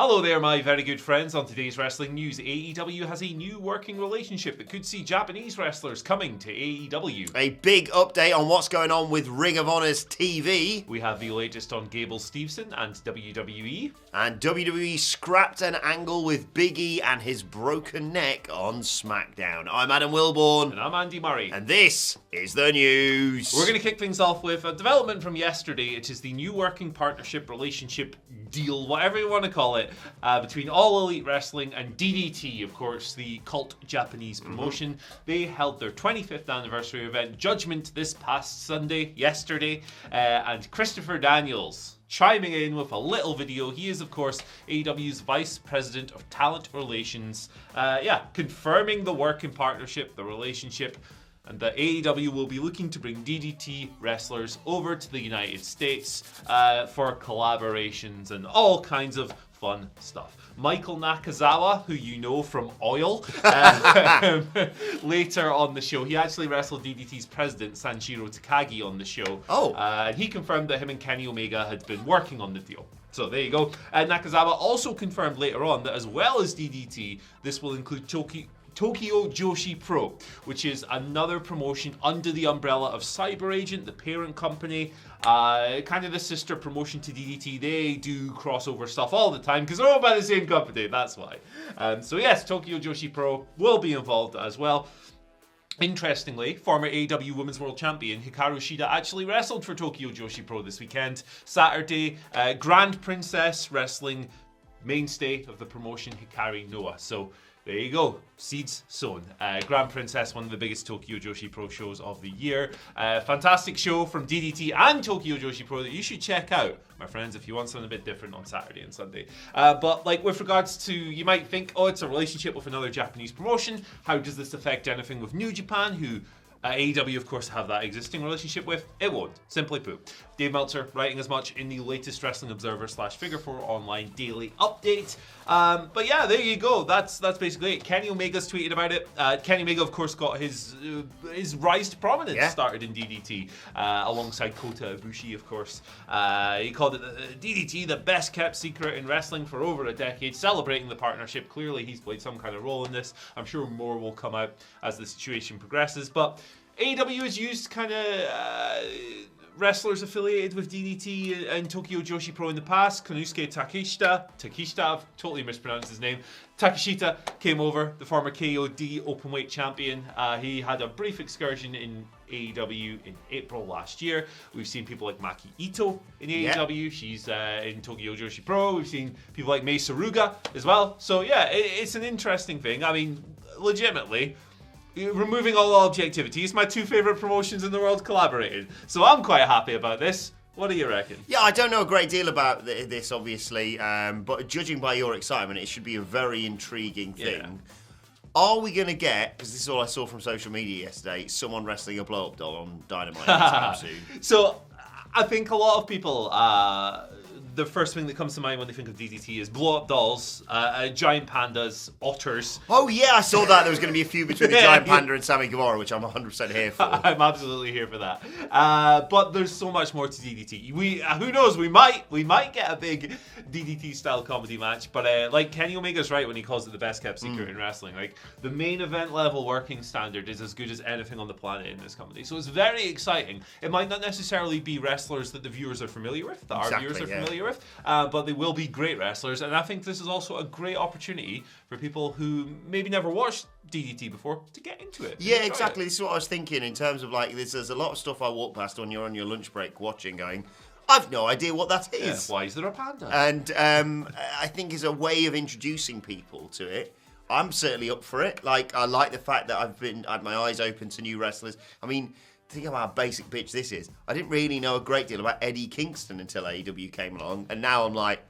Hello there, my very good friends. On today's wrestling news, AEW has a new working relationship that could see Japanese wrestlers coming to AEW. A big update on what's going on with Ring of Honor's TV. We have the latest on Gable, Steveson and WWE. And WWE scrapped an angle with Big E and his broken neck on SmackDown. I'm Adam Wilborn. And I'm Andy Murray. And this is the news. We're going to kick things off with a development from yesterday. It is the new working partnership, relationship, deal, whatever you want to call it, between All Elite Wrestling and DDT, of course, the cult Japanese promotion. They held their 25th anniversary event, Judgment, this past Sunday, yesterday, and Christopher Daniels chiming in with a little video. He is, of course, AEW's Vice President of Talent Relations, confirming the working partnership, the relationship, and that AEW will be looking to bring DDT wrestlers over to the United States for collaborations and all kinds of fun stuff. Michael Nakazawa, who you know from Oil, later on the show, he actually wrestled DDT's president, Sanshiro Takagi, on the show. And he confirmed that him and Kenny Omega had been working on the deal. So there you go. Nakazawa also confirmed later on that as well as DDT, this will include Tokyo Joshi Pro, which is another promotion under the umbrella of Cyber Agent, the parent company, kind of the sister promotion to DDT. They do crossover stuff all the time because they're owned by the same company, that's why. So yes, Tokyo Joshi Pro will be involved as well. Interestingly, former AEW Women's World Champion Hikaru Shida actually wrestled for Tokyo Joshi Pro this weekend. Saturday, Grand Princess Wrestling mainstay of the promotion, Hikari Noah. So there you go, seeds sown. Grand Princess, one of the biggest Tokyo Joshi Pro shows of the year. Fantastic show from DDT and Tokyo Joshi Pro that you should check out, my friends, if you want something a bit different on Saturday and Sunday. But like with regards to, you might think, oh, it's a relationship with another Japanese promotion. How does this affect anything with New Japan, who AEW, of course, have that existing relationship with? It won't, simply put. Dave Meltzer writing as much in the latest Wrestling Observer /Figure 4 online daily update. But yeah, there you go. That's basically it. Kenny Omega's tweeted about it. Kenny Omega, of course, got his rise to prominence started in DDT alongside Kota Ibushi, of course. He called it DDT, the best kept secret in wrestling for over a decade, celebrating the partnership. Clearly, he's played some kind of role in this. I'm sure more will come out as the situation progresses. But AEW has used kind of wrestlers affiliated with DDT and Tokyo Joshi Pro in the past. Konosuke Takeshita, I've totally mispronounced his name. Takeshita came over, the former KOD openweight champion. He had a brief excursion in AEW in April last year. We've seen people like Maki Ito in AEW. She's in Tokyo Joshi Pro. We've seen people like Mei Suruga as well. So yeah, it's an interesting thing. I mean, legitimately, removing all objectivity, it's my two favourite promotions in the world collaborated. So I'm quite happy about this. What do you reckon? Yeah, I don't know a great deal about this, obviously, but judging by your excitement, it should be a very intriguing thing. Yeah. Are we going to get, because this is all I saw from social media yesterday, someone wrestling a blow-up doll on Dynamite anytime soon? So, I think a lot of people, the first thing that comes to mind when they think of DDT is blow-up dolls, giant pandas, otters. Oh yeah, I saw that. There was going to be a feud between the giant panda and Sammy Guevara, which I'm 100% here for. I'm absolutely here for that. But there's so much more to DDT. Who knows? We might get a big DDT-style comedy match. But like Kenny Omega's right when he calls it the best kept secret in wrestling. Like the main event level working standard is as good as anything on the planet in this company. So it's very exciting. It might not necessarily be wrestlers that the viewers are familiar with, that our viewers are familiar with, but they will be great wrestlers, and I think this is also a great opportunity for people who maybe never watched DDT before to get into it. Yeah, exactly. This is what I was thinking in terms of like there's a lot of stuff I walk past when you're on your lunch break watching, going, I've no idea what that is. Why is there a panda? And I think is a way of introducing people to it. I'm certainly up for it. Like I like the fact that I've had my eyes open to new wrestlers. I mean, think about how basic bitch this is. I didn't really know a great deal about Eddie Kingston until AEW came along, and now I'm like,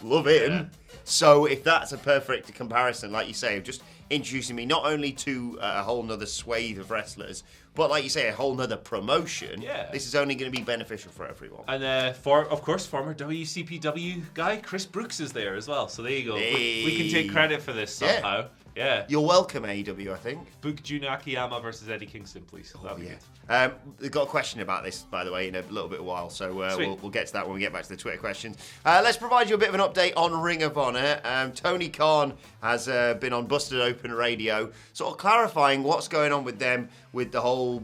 love him. Yeah. So if that's a perfect comparison, like you say, of just introducing me not only to a whole nother swathe of wrestlers, but like you say, a whole nother promotion. Yeah. This is only going to be beneficial for everyone. And of course, former WCPW guy Chris Brooks is there as well. So there you go. Hey. We can take credit for this somehow. Yeah. You're welcome, AEW, I think. Book Jun Akiyama versus Eddie Kingston, please. That'd be good. We've got a question about this, by the way, in a little bit of a while, so we'll get to that when we get back to the Twitter questions. Let's provide you a bit of an update on Ring of Honor. Tony Khan has been on Busted Open Radio, sort of clarifying what's going on with them, with the whole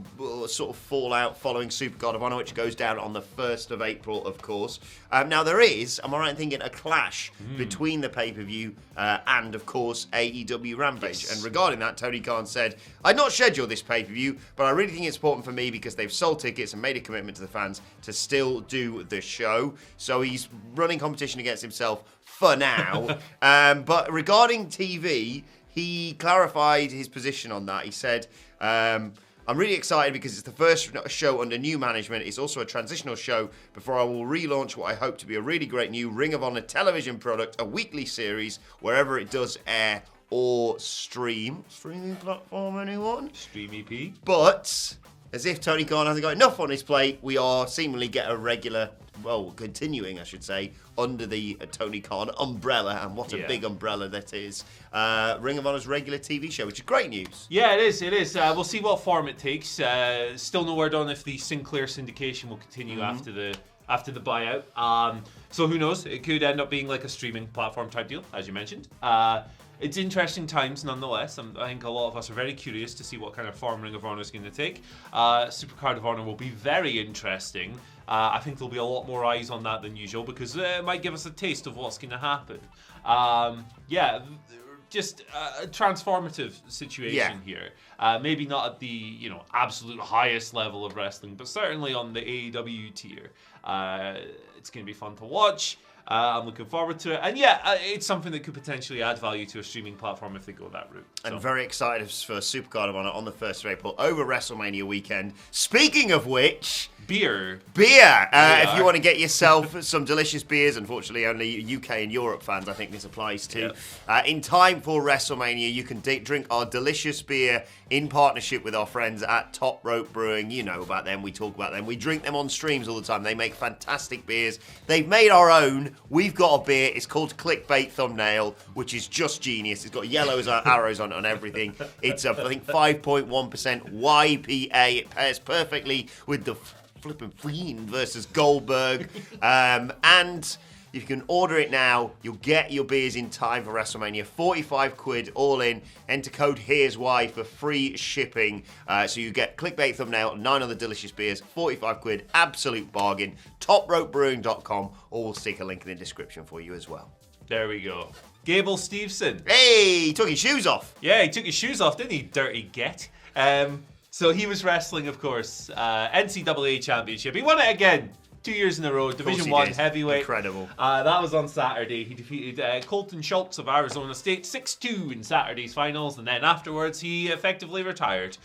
sort of fallout following Super God of Honor, which goes down on the 1st of April, of course. Now, there is, am I right in thinking, a clash between the pay-per-view and, of course, AEW Rampage. Yes. And regarding that, Tony Khan said, "I'd not scheduled this pay-per-view, but I really think it's important for me because they've sold tickets and made a commitment to the fans to still do the show." So he's running competition against himself for now. But regarding TV, he clarified his position on that. He said, "I'm really excited because it's the first show under new management. It's also a transitional show before I will relaunch what I hope to be a really great new Ring of Honor television product, a weekly series, wherever it does air or stream." Streaming platform, anyone? Stream EP. But as if Tony Khan hasn't got enough on his plate, we are seemingly get a regular, continuing, I should say, under the Tony Khan umbrella, and what a big umbrella that is. Ring of Honor's regular TV show, which is great news. Yeah, it is. We'll see what form it takes. Still no word on if the Sinclair syndication will continue after the buyout. So who knows? It could end up being like a streaming platform type deal, as you mentioned. It's interesting times nonetheless. I think a lot of us are very curious to see what kind of form Ring of Honor is going to take. Supercard of Honor will be very interesting. I think there'll be a lot more eyes on that than usual because it might give us a taste of what's going to happen. Just a transformative situation here. Maybe not at the absolute highest level of wrestling, but certainly on the AEW tier. It's going to be fun to watch. I'm looking forward to it. And it's something that could potentially add value to a streaming platform if they go that route. So. I'm very excited for Supercard of Honor on the 1st of April over WrestleMania weekend. Speaking of which... Beer. If you want to get yourself some delicious beers, unfortunately only UK and Europe fans I think this applies to. In time for WrestleMania, you can drink our delicious beer in partnership with our friends at Top Rope Brewing. You know about them, we talk about them. We drink them on streams all the time. They make fantastic beers. They've made our own. We've got a beer. It's called Clickbait Thumbnail, which is just genius. It's got yellow arrows on everything. It's I think 5.1% YPA. It pairs perfectly with the flipping Fiend versus Goldberg. And if you can order it now, you'll get your beers in time for WrestleMania. 45 quid all in. Enter code Here's Why for free shipping. So you get Clickbait Thumbnail, 9 other delicious beers, 45 quid, absolute bargain. TopRopeBrewing.com, or we'll stick a link in the description for you as well. There we go. Gable Steveson. Hey, he took his shoes off. Yeah, he took his shoes off, didn't he, dirty get? So he was wrestling, of course, NCAA Championship. He won it again, 2 years in a row, Division 1 heavyweight. Incredible. That was on Saturday. He defeated Colton Schultz of Arizona State 6-2 in Saturday's finals, and then afterwards he effectively retired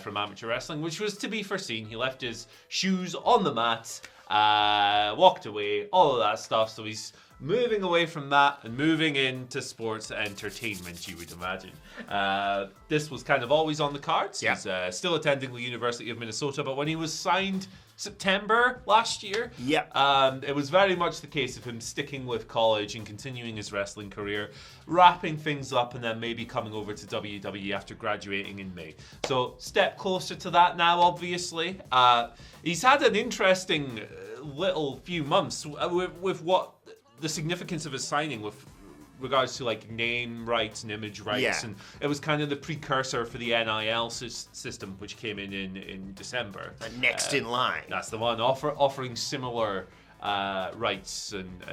from amateur wrestling, which was to be foreseen. He left his shoes on the mat, walked away, all of that stuff. So he's moving away from that and moving into sports entertainment, you would imagine. This was kind of always on the cards. Yeah. He's still attending the University of Minnesota, but when he was signed September last year, it was very much the case of him sticking with college and continuing his wrestling career, wrapping things up, and then maybe coming over to WWE after graduating in May. So step closer to that now, obviously. He's had an interesting little few months with what the significance of his signing with regards to like name rights and image rights, and it was kind of the precursor for the NIL system, which came in December. Next in line. That's the one, offering similar rights and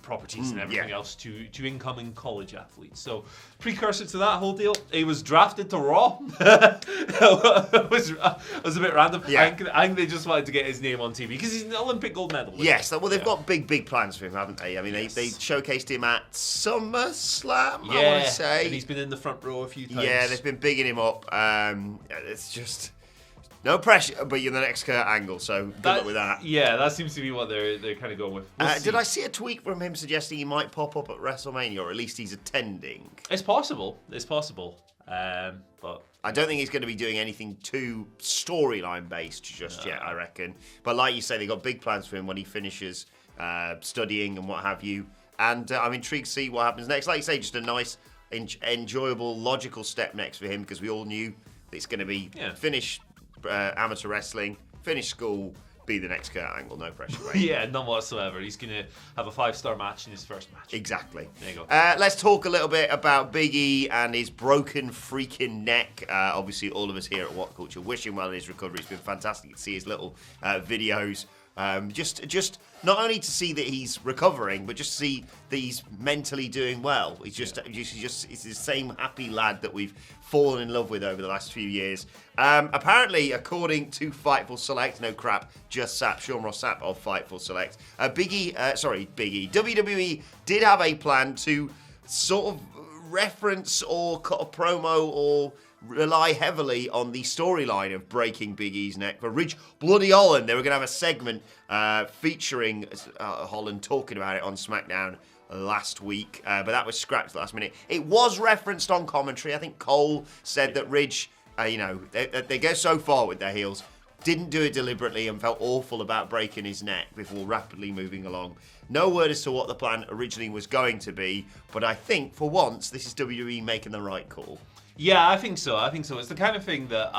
properties and everything else to incoming college athletes. So precursor to that whole deal, he was drafted to Raw. It was a bit random. I think they just wanted to get his name on TV because he's an Olympic gold medalist. Yes, well they've got big plans for him, haven't they? I mean, they showcased him at SummerSlam, I want to say. And he's been in the front row a few times. Yeah, they've been bigging him up. It's just No pressure, but you're the next Kurt Angle, so good luck with that. Yeah, that seems to be what they're kind of going with. Did I see a tweet from him suggesting he might pop up at WrestleMania, or at least he's attending? It's possible. But I don't think he's going to be doing anything too storyline based just yet, I reckon. But like you say, they got big plans for him when he finishes studying and what have you. And I'm intrigued to see what happens next. Like you say, just a nice, enjoyable, logical step next for him, because we all knew that it's going to be finish amateur wrestling, finish school, be the next Kurt Angle, no pressure. Right? Yeah, none whatsoever. He's going to have a 5-star match in his first match. Exactly. There you go. Let's talk a little bit about Big E and his broken freaking neck. Obviously, all of us here at WhatCulture wish him well in his recovery. It's been fantastic to see his little videos. Just not only to see that he's recovering, but just to see that he's mentally doing well. He's just he's the same happy lad that we've fallen in love with over the last few years. Apparently, according to Fightful Select, no crap, just Sapp, Sean Ross Sapp of Fightful Select, Big E, WWE did have a plan to sort of reference or cut a promo or rely heavily on the storyline of breaking Big E's neck. For Ridge Bloody Holland, they were going to have a segment featuring Holland talking about it on SmackDown last week, but that was scrapped last minute. It was referenced on commentary. I think Cole said that Ridge, they go so far with their heels, didn't do it deliberately and felt awful about breaking his neck before rapidly moving along. No word as to what the plan originally was going to be, but I think, for once, this is WWE making the right call. Yeah, I think so. It's the kind of thing that,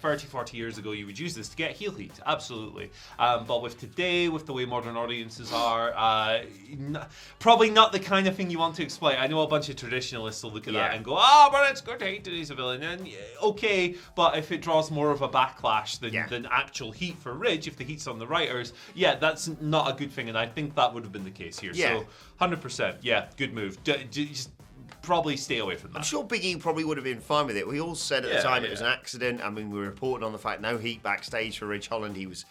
30, 40 years ago, you would use this to get heel heat. Absolutely. But with today, with the way modern audiences are, probably not the kind of thing you want to explain. I know a bunch of traditionalists will look at that and go, but it's good to hate that he's a villain. And okay, but if it draws more of a backlash than actual heat for Ridge, if the heat's on the writers, that's not a good thing. And I think that would have been the case here. Yeah. So 100%, good move. Just probably stay away from that. I'm sure Big E probably would have been fine with it. We all said at the time it was an accident. I mean, we were reporting on the fact no heat backstage for Ridge Holland. He was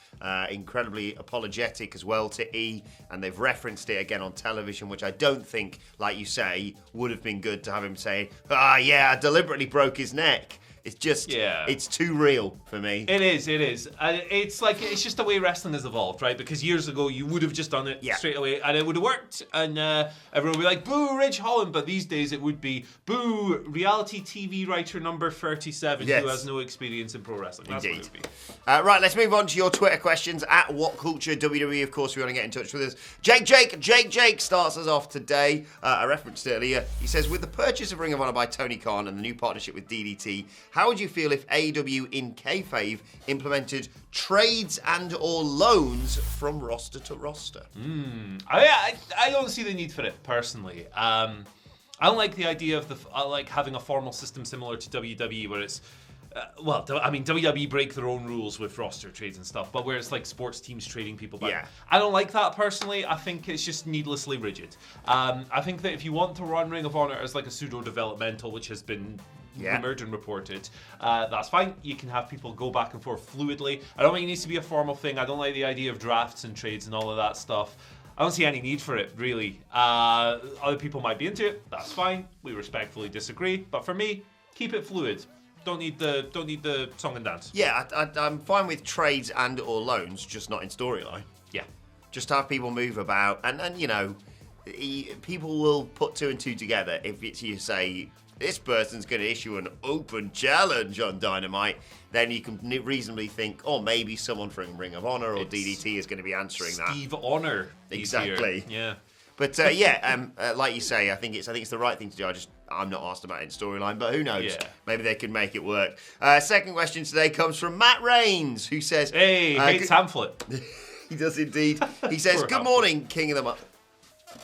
incredibly apologetic as well to E, and they've referenced it again on television, which I don't think, like you say, would have been good to have him say, I deliberately broke his neck. It's just, it's too real for me. It is. It's just the way wrestling has evolved, right? Because years ago, you would have just done it straight away, and it would have worked, and everyone would be like, boo, Ridge Holland. But these days, it would be, boo, reality TV writer number 37 who has no experience in pro wrestling. That's what it would be. Right, let's move on to your Twitter questions at WhatCulture WWE. Of course, we want to get in touch with us. Jake starts us off today. I referenced it earlier. He says, with the purchase of Ring of Honor by Tony Khan and the new partnership with DDT, how would you feel if AEW in kayfabe implemented trades and or loans from roster to roster? I don't see the need for it, personally. I don't like the idea of having a formal system similar to WWE where it's WWE break their own rules with roster trades and stuff, but where it's like sports teams trading people back. Yeah. I don't like that personally. I think it's just needlessly rigid. I think that if you want to run Ring of Honor as like a pseudo-developmental, which has been rumored and reported, that's fine. You can have people go back and forth fluidly. I don't think it needs to be a formal thing. I don't like the idea of drafts and trades and all of that stuff. I don't see any need for it, really. Other people might be into it. That's fine. We respectfully disagree. But for me, keep it fluid. Don't need the song and dance. Yeah, I'm fine with trades and or loans, just not in storyline. Yeah. Just have people move about, and people will put two and two together if it's you say, this person's going to issue an open challenge on Dynamite, then you can reasonably think, maybe someone from Ring of Honor or DDT is going to be answering Steve Honor. Exactly. Yeah. But like you say, I think it's the right thing to do. I'm not asked about it in storyline, but who knows? Yeah. Maybe they can make it work. Second question today comes from Matt Rains, who says, "Hey, hates Hamlet." He does indeed. He says, "Good morning, King of the Mic."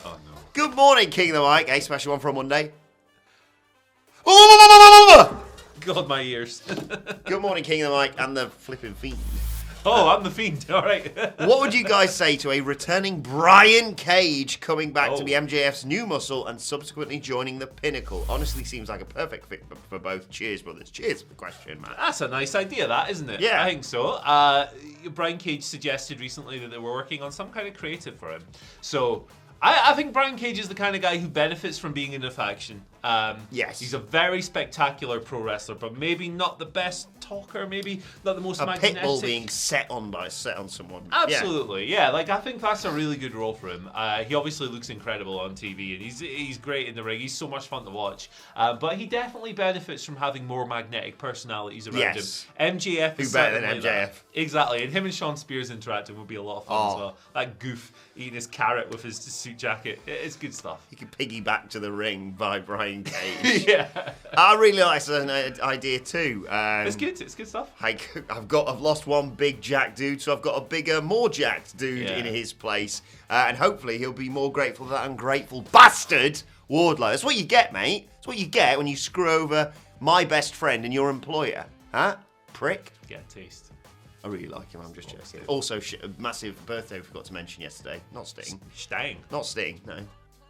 Oh no. Good morning, King of the Mic. Hey, special one for a Monday. God, my ears. Good morning, King of the Mic and the flipping Fiend. Oh, I'm the Fiend. All right. What would you guys say to a returning Brian Cage coming back to be MJF's new muscle and subsequently joining the Pinnacle? Honestly, seems like a perfect fit for both. Cheers, brothers. Cheers for the question, man. That's a nice idea, that, isn't it? Yeah. I think so. Brian Cage suggested recently that they were working on some kind of creative for him. So I think Brian Cage is the kind of guy who benefits from being in a faction. Yes. He's a very spectacular pro wrestler, but maybe not the best talker, maybe not the most magnetic. A pit bull being set on someone. Absolutely, yeah. Like, I think that's a really good role for him. He obviously looks incredible on TV, and he's great in the ring. He's so much fun to watch. But he definitely benefits from having more magnetic personalities around him. MJF Who is better than MJF? That. Exactly, and him and Sean Spears interacting would be a lot of fun as well. That goof eating his carrot with his suit jacket. It's good stuff. He could piggyback to the ring by Brian Cage. Yeah. I really like that idea too. It's good. It's good stuff. I've lost one big jacked dude, so I've got a bigger, more jacked dude in his place, and hopefully he'll be more grateful for that ungrateful bastard Wardlow. That's what you get, mate. That's what you get when you screw over my best friend and your employer, huh? Prick. Get a taste. I really like him. I'm just joking. Also, a massive birthday we forgot to mention yesterday. Not Sting. Not Sting. No.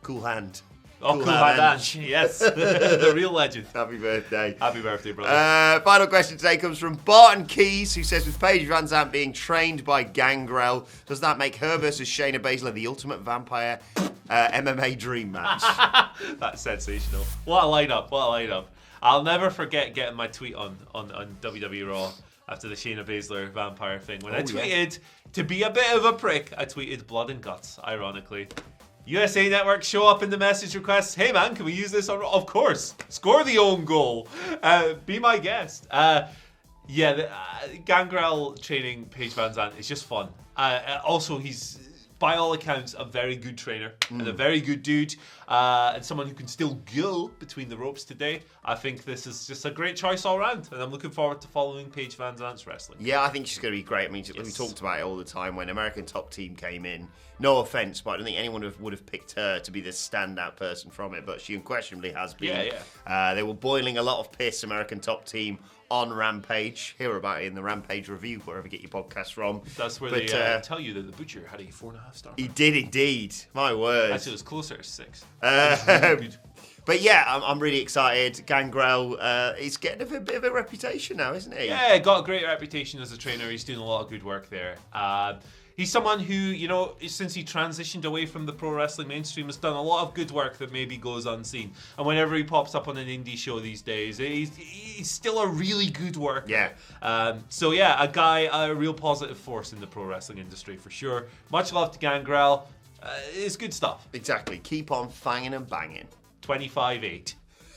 Cool Hand. Oh, Cool Hand. Yes. The real legend. Happy birthday. Happy birthday, brother. Final question today comes from Barton Keys, who says, with Paige Van Zandt being trained by Gangrel, does that make her versus Shayna Baszler the ultimate vampire MMA dream match? That's sensational. What a lineup. I'll never forget getting my tweet on WWE Raw after the Shayna Baszler vampire thing. When I tweeted, to be a bit of a prick, I tweeted blood and guts, ironically. USA Network show up in the message requests. Hey man, can we use this on Raw? Of course. Score the own goal. Be my guest. Gangrel training Paige Van Zandt is just fun. Also, he's, by all accounts, a very good trainer and a very good dude, and someone who can still go between the ropes today. I think this is just a great choice all round, and I'm looking forward to following Paige Van Zandt's wrestling. Yeah, I think she's going to be great. I mean, we talked about it all the time when American Top Team came in. No offense, but I don't think anyone would have picked her to be the standout person from it, but she unquestionably has been. They were boiling a lot of piss, American Top Team, on Rampage. Hear about it in the Rampage review, wherever you get your podcasts from. That's where they tell you that the Butcher had a 4.5 star. He did indeed. My word. Actually, it was closer to 6. But yeah, I'm really excited. Gangrel is getting a bit of a reputation now, isn't he? Yeah, got a great reputation as a trainer. He's doing a lot of good work there. He's someone who, you know, since he transitioned away from the pro wrestling mainstream, has done a lot of good work that maybe goes unseen. And whenever he pops up on an indie show these days, he's still a really good worker. Yeah. A real positive force in the pro wrestling industry for sure. Much love to Gangrel. It's good stuff. Exactly. Keep on fanging and banging. 25-8.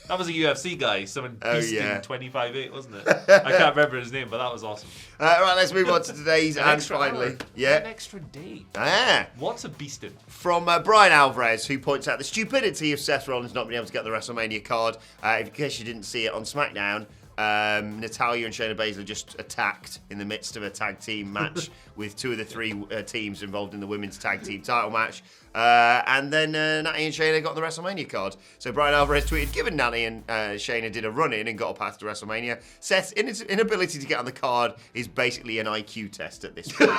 That was a UFC guy. Someone beasting 25-8, wasn't it? I can't remember his name, but that was awesome. Right, let's move on to today's and finally. An extra day. What's a beasting? From Brian Alvarez, who points out the stupidity of Seth Rollins not being able to get the WrestleMania card. In case you didn't see it on SmackDown, Natalya and Shayna Baszler just attacked in the midst of a tag team match with 2 of the 3 teams involved in the women's tag team title match. And then Natty and Shayna got the WrestleMania card. So Brian Alvarez tweeted, given Natty and Shayna did a run-in and got a path to WrestleMania, Seth's inability to get on the card is basically an IQ test at this point.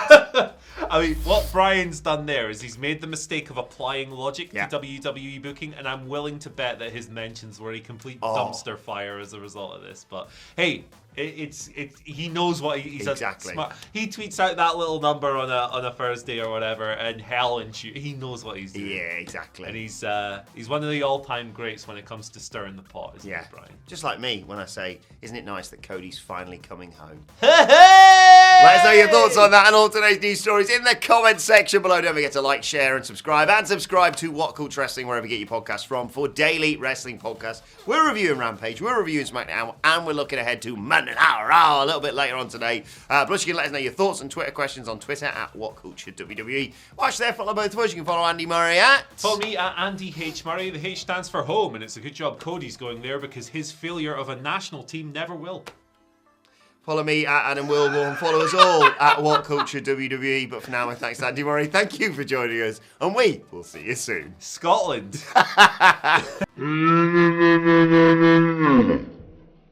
I mean, what Brian's done there is he's made the mistake of applying logic to WWE booking, and I'm willing to bet that his mentions were a complete dumpster fire as a result of this. But hey, he knows what he's exactly. Smart. He tweets out that little number on a Thursday or whatever, and hell and shoot, he knows what he's doing. Yeah, exactly. And he's one of the all-time greats when it comes to stirring the pot, isn't he, Brian? Just like me when I say, isn't it nice that Cody's finally coming home? Let us know your thoughts on that and all today's news stories in the comments section below. Don't forget to like, share, and subscribe. And subscribe to WhatCulture Wrestling wherever you get your podcasts from for daily wrestling podcasts. We're reviewing Rampage, we're reviewing SmackDown, and we're looking ahead to Monday Night a little bit later on today. Plus, you can let us know your thoughts and Twitter questions on Twitter at WhatCultureWWE. Watch there, follow both of us. You can follow Andy Murray at... Follow me at Andy H. Murray. The H stands for home, and it's a good job Cody's going there because his failure of a national team never will. Follow me at Adam Wilborn. Follow us all at WhatCultureWWE. But for now, my thanks to Andy Murray. Thank you for joining us, and we will see you soon. Scotland.